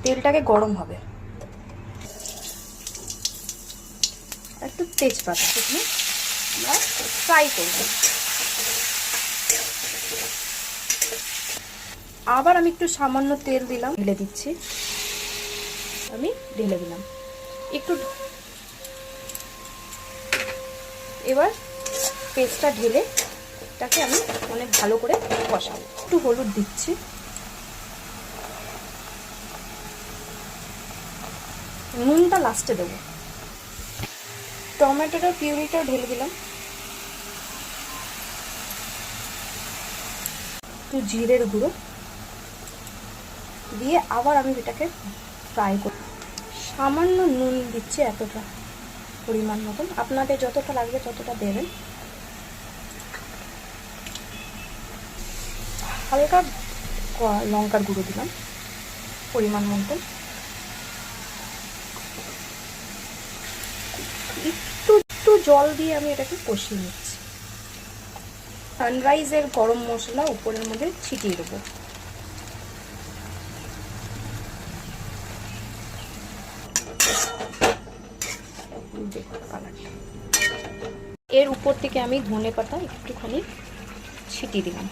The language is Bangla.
তেলটাকে গরম হবে, একটু তেজপাতা দিয়ে আমরা ফ্রাই করব। আবার আমি একটু সামান্য তেল দিলাম, ঢেলে দিচ্ছি, আমি ঢেলে দিলাম একটু। এবার পেস্টটা ঢেলে এটাকে আমি অনেক ভালো করে কষাবো। একটু হলুদ দিচ্ছি, নুনটা লাস্টে দেবো। টমেটোটা পিউরিটাও ঢেলে দিলাম, একটু জিরের গুঁড়ো দিয়ে আবার আমি এটাকে ফ্রাই করি। সামান্য নুন দিচ্ছি, এতটা পরিমাণ মতন, আপনাদের যতটা লাগবে ততটা দেবেন। হালকা লঙ্কার গুঁড়ো দিলাম পরিমাণ মতন, একটু একটু জল দিয়ে আমি এটাকে কষিয়ে নিচ্ছি। সানরাইজের গরম মশলা উপরের মধ্যে ছিটিয়ে দেবো। এর উপর থেকে আমি ধনে পাতা একটুখানি ছিটিয়ে দিলাম।